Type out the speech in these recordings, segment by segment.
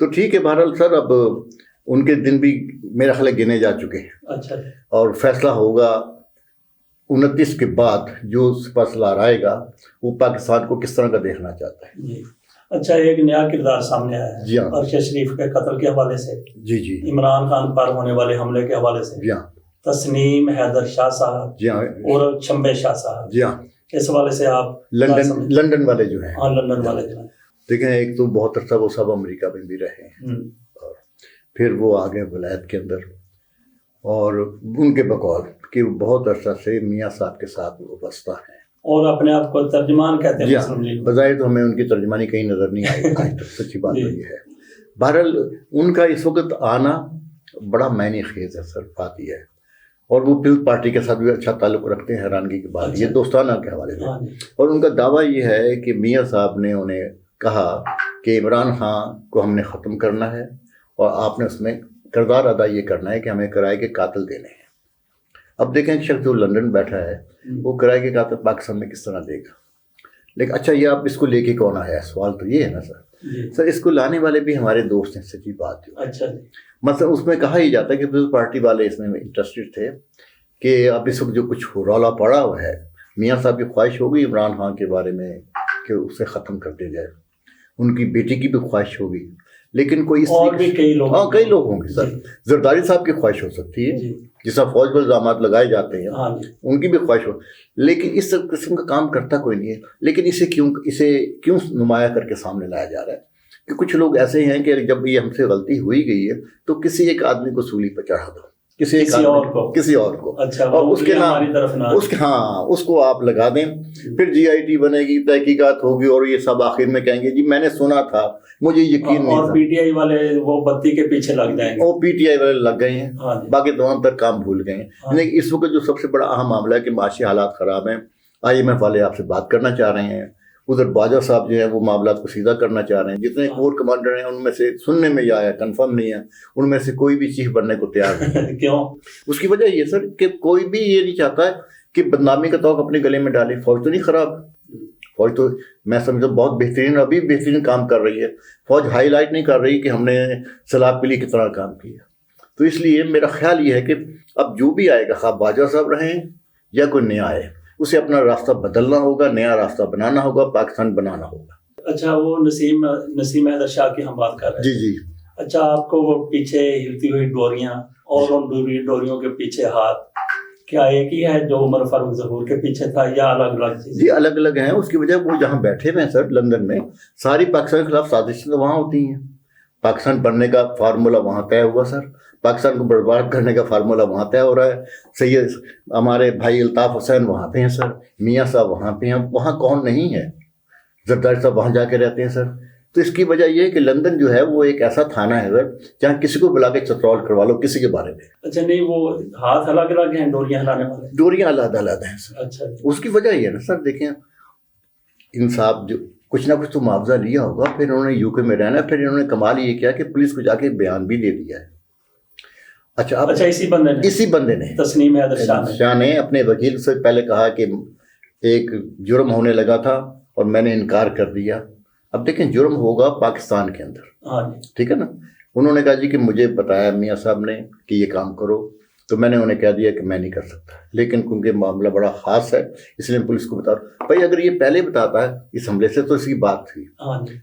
تو ٹھیک ہے بہرحال سر، اب ان کے دن بھی میرا خیال ہے گنے جا چکے ہیں، اچھا اور فیصلہ ہوگا 29 کے بعد جو سپہ سالار آئے گا وہ پاکستان کو کس طرح کا دیکھنا چاہتا ہے. جی. اچھا، ایک نیا کردار سامنے آیا ہے جی ہاں. ارشد شریف کے قتل کے حوالے سے، جی جی عمران خان پر ہونے والے حملے کے حوالے سے، جی ہاں تسنیم حیدر شاہ صاحب جی ہاں اور شمبے شاہ صاحب، جی ہاں. اس حوالے سے آپ لندن والے جو ہیں، ہاں لندن والے جو ہیں، دیکھیں ایک تو بہت عرصہ وہ سب امریکہ میں بھی رہے ہیں، اور پھر وہ آ گئے ولایت کے اندر، اور ان کے بقول کہ وہ بہت عرصہ سے میاں صاحب کے ساتھ وابستہ ہیں، اور اپنے آپ کو ترجمان کہتے ہیں جی مسلم لیگ میں. بظاہر تو ہمیں ان کی ترجمانی کہیں نظر نہیں آئی آج تک، سچی بات تو یہ ہے. بہرحال ان کا اس وقت آنا بڑا معنی خیز ہے سر، بات یہ ہے، اور وہ پیپلز پارٹی کے ساتھ بھی اچھا تعلق رکھتے ہیں، حیرانگی کی بات یہ دوستانہ کے حوالے سے. اور ان کا دعویٰ یہ ہے کہ میاں صاحب نے انہیں کہا کہ عمران خان کو ہم نے ختم کرنا ہے، اور آپ نے اس میں کردار ادا یہ کرنا ہے کہ ہمیں کرائے کے قاتل دینے ہیں. اب دیکھیں ایک شخص جو لندن بیٹھا ہے وہ کرائے کے قاتل پاکستان میں کس طرح دے گا. لیکن اچھا یہ آپ اس کو لے کے کون آیا ہے، سوال تو یہ ہے نا سر. سر اس کو لانے والے بھی ہمارے دوست ہیں، سچی بات جو. اچھا، مثلا اس میں کہا ہی جاتا ہے کہ پیپلز پارٹی والے اس میں انٹرسٹڈ تھے کہ اب اس وقت جو کچھ رولا پڑا ہوا ہے، میاں صاحب کی خواہش ہوگی عمران خان کے بارے میں کہ اسے ختم کر دیا جائے، ان کی بیٹی کی بھی خواہش ہوگی، لیکن کوئی اور بھی کئی لوگ ہوں گے سر. زرداری صاحب کی خواہش ہو سکتی ہے، جس طرح فوج پر الزامات لگائے جاتے ہیں ان کی بھی خواہش ہو، لیکن اس قسم کا کام کرتا کوئی نہیں ہے. لیکن اسے کیوں نمایاں کر کے سامنے لایا جا رہا ہے کہ کچھ لوگ ایسے ہیں کہ جب یہ ہم سے غلطی ہوئی گئی ہے تو کسی ایک آدمی کو سولی پہ چڑھا دو، کسی اور کو، اور اس کے نام اس کو آپ لگا دیں، پھر جی آئی ٹی بنے گی، تحقیقات ہوگی، اور یہ سب آخر میں کہیں گے جی میں نے سنا تھا، مجھے یقین نہیں تھا. اور پی ٹی آئی والے وہ بتی کے پیچھے لگ جائیں گے، وہ پی ٹی آئی والے لگ گئے ہیں، باقی تمام تر کام بھول گئے ہیں. لیکن اس وقت جو سب سے بڑا اہم معاملہ ہے کہ معاشی حالات خراب ہیں، آئی ایم ایف والے آپ سے بات کرنا چاہ رہے ہیں، ادھر باجوہ صاحب جو ہیں وہ معاملات کو سیدھا کرنا چاہ رہے ہیں. جتنے کور کمانڈر ہیں ان میں سے سننے میں یہ آیا، کنفرم نہیں ہے، ان میں سے کوئی بھی چیف بننے کو تیار نہیں. کیوں؟ اس کی وجہ یہ سر کہ کوئی بھی یہ نہیں چاہتا ہے کہ بدنامی کا توق اپنے گلے میں ڈالے. فوج تو نہیں خراب، فوج تو میں سمجھتا ہوں بہت بہترین، ابھی بہترین کام کر رہی ہے. فوج ہائی لائٹ نہیں کر رہی کہ ہم نے سلاب کے لیے کتنا کام کیا. تو اس لیے میرا خیال یہ ہے کہ اب جو بھی آئے گا، خواہ باجوہ صاحب رہیں یا کوئی نیا آئے، اسے اپنا راستہ بدلنا ہوگا، نیا راستہ بنانا ہوگا، پاکستان بنانا ہوگا. اچھا، وہ نسیم حیدر شاہ کی ہم بات کر رہے ہیں. جی. اچھا، آپ کو وہ پیچھے ہلتی ہوئی ڈوریاں اور ان ڈوریوں کے پیچھے ہاتھ کیا ایک ہی ہے جو عمر فاروق ظہور کے پیچھے تھا، یا الگ الگ چیزیں؟ جی الگ الگ ہیں. اس کی وجہ وہ جہاں بیٹھے ہوئے ہیں سر لندن میں، ساری پاکستان کے خلاف سازشیں تو وہاں ہوتی ہیں. پاکستان بننے کا فارمولہ وہاں طے ہوا سر، پاکستان کو برباد کرنے کا فارمولہ وہاں طے ہو رہا ہے. سید ہمارے بھائی الطاف حسین وہاں پہ ہیں سر، میاں صاحب وہاں پہ ہیں، وہاں کون نہیں ہے؟ زرداری صاحب وہاں جا کے رہتے ہیں سر. تو اس کی وجہ یہ ہے کہ لندن جو ہے وہ ایک ایسا تھانہ ہے سر جہاں کسی کو بلا کے چترول کروا لو کسی کے بارے میں. اچھا، نہیں وہ ہاتھ الگ الگ ہیں ڈوریاں ہلانے والے؟ ڈوریاں علیحدہ علیحدہ ہیں سر. اچھا، اس کی وجہ یہ ہے نا سر، دیکھیں انصاف جو کچھ نہ کچھ تو معاوضہ لیا ہوگا، پھر انہوں نے یو کے میں رہنا، پھر انہوں نے کمال یہ کیا کہ پولیس کو جا کے بیان بھی دے دیا ہے. اچھا اسی بندے نے تسنیم حیدر شاہ نے اپنے وکیل سے پہلے کہا کہ ایک جرم ہونے لگا تھا اور میں نے انکار کر دیا. اب دیکھیں جرم ہوگا پاکستان کے اندر، ٹھیک ہے نا. انہوں نے کہا جی کہ مجھے بتایا میاں صاحب نے کہ یہ کام کرو، تو میں نے انہیں کہہ دیا کہ میں نہیں کر سکتا. لیکن کیونکہ معاملہ بڑا خاص ہے اس لیے پولیس کو بتا رہا ہوں. بھائی اگر یہ پہلے بتاتا ہے اس حملے سے تو اس کی بات تھی.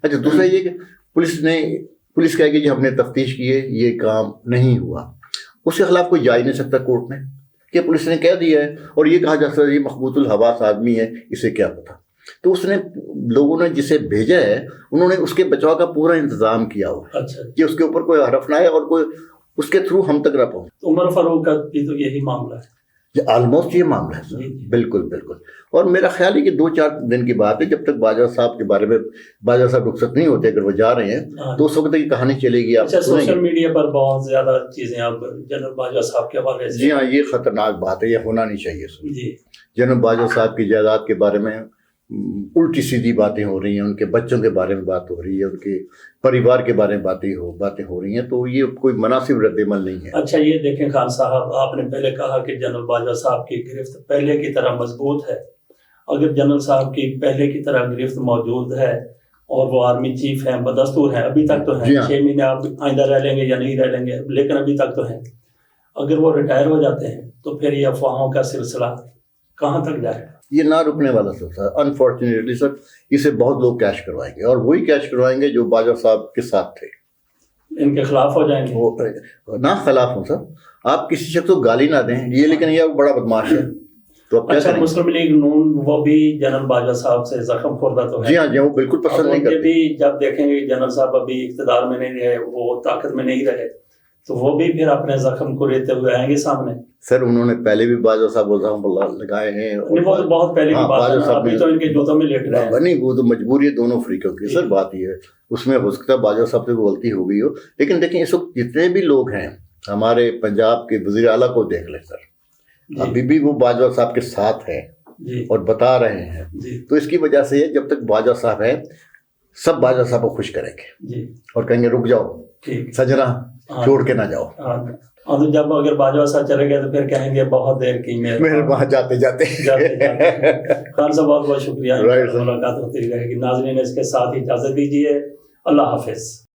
اچھا دوسرا یہ کہ پولیس کہے گی جی ہم نے تفتیش کی ہے، یہ کام نہیں ہوا، اس کے خلاف کوئی جا ہی نہیں سکتا کورٹ میں کہ پولیس نے کہہ دیا ہے. اور یہ کہا جا سکتا ہے یہ مخبوط الحواس آدمی ہے، اسے کیا پتا. تو اس نے لوگوں نے جسے بھیجا ہے انہوں نے اس کے بچاؤ کا پورا انتظام کیا ہوا کہ اس کے اوپر کوئی حرف نہ آئے اور کوئی اس کے تھرو ہم تک نہ پہنچے. عمر فاروق کا بھی تو یہی معاملہ ہے. آلموسٹ یہ معاملہ ہے بالکل بالکل. اور میرا خیال ہے کہ 2-4 دن کی بات ہے، جب تک باجوہ صاحب کے بارے میں باجوہ صاحب رخصت نہیں ہوتے، اگر وہ جا رہے ہیں تو اس وقت کی کہانی چلے گی. اچھا، سوشل میڈیا پر بہت زیادہ چیزیں اب جنرل باجوہ صاحب کے حوالے سے. جی ہاں، یہ خطرناک بات ہے، یہ ہونا نہیں چاہیے. جی جنرل باجوہ صاحب کی جائیداد کے بارے میں الٹی سیدھی باتیں ہو رہی ہیں، ان کے بچوں کے بارے میں بات ہو رہی ہے، ان کے پریوار کے بارے میں باتیں ہو رہی ہیں، تو یہ کوئی مناسب رد عمل نہیں ہے. اچھا یہ دیکھیں خان صاحب، آپ نے پہلے کہا کہ جنرل باجوہ صاحب کی گرفت پہلے کی طرح مضبوط ہے. اگر جنرل صاحب کی پہلے کی طرح گرفت موجود ہے اور وہ آرمی چیف ہیں، بدستور ہیں، ابھی تک تو ہیں، جی ہاں۔ 6 مہینے آپ آئندہ رہ لیں گے یا نہیں رہ لیں گے، لیکن ابھی تک تو ہیں۔ اگر وہ ریٹائر ہو جاتے ہیں تو پھر یہ افواہوں کا سلسلہ کہاں تک جائے گا؟ یہ نہ رکنے والا سلسلہ انفارچونیٹلی سر، اسے بہت لوگ کیش کروائیں گے، اور وہی کیش کروائیں گے جو باجوہ صاحب کے ساتھ تھے، ان کے خلاف ہو جائیں گے۔ وہ نہ خلاف ہوں سر، آپ کسی شخص کو گالی نہ دیں یہ، لیکن یہ بڑا بدماش ہے تو اب کیا اچھا، کریں؟ مسلم لیگ نون وہ بھی جنرل باجوہ صاحب سے زخم خوردہ تو ہے؟ جی ہاں جی، وہ بالکل پسند نہیں اب ان کے کرتے۔ بھی جب دیکھیں گے جنرل صاحب ابھی اقتدار میں نہیں رہے، وہ طاقت میں نہیں رہے، تو وہ بھی پھر اپنے زخم کو لیتے ہوئے آئیں گے سامنے۔ سر انہوں نے پہلے بھی باجوہ صاحب رحمہ اللہ لگائے ہیں، نہیں، وہ تو بہت پہلے کی ہاں، بات ہے باجوہ نا، صاحب ابھی نے- تو ان کے جوتوں میں لیٹ رہے ہیں۔ نہیں، وہ تو مجبوری ہے دونوں فریقوں کی سر، بات یہ ہے اس میں ہو سکتا ہے باجوہ صاحب سے غلطی ہو گئی ہو، لیکن دیکھیں اس وقت جتنے بھی لوگ ہیں ہمارے پنجاب کے وزیر اعلیٰ کو دیکھ لیں سر، جی ابھی بھی وہ باجوہ صاحب کے ساتھ ہیں جی اور بتا رہے ہیں، جی تو اس کی وجہ سے جب تک باجوہ صاحب ہیں سب باجوہ صاحب کو خوش کریں گے جی، اور کہیں گے رک جاؤ ٹھیک۔ سجنا، ہاں، چھوڑ کے نہ جاؤ، ہاں، اور تو جب اگر باجوہ صاحب چلے گئے تو پھر کہیں گے بہت دیر کی میرے وہاں جاتے جاتے خان صاحب بہت بہت شکریہ، Right, sir. ملاقات ہوتی رہے گی۔ ناظرین اس کے ساتھ اجازت دیجیے، اللہ حافظ۔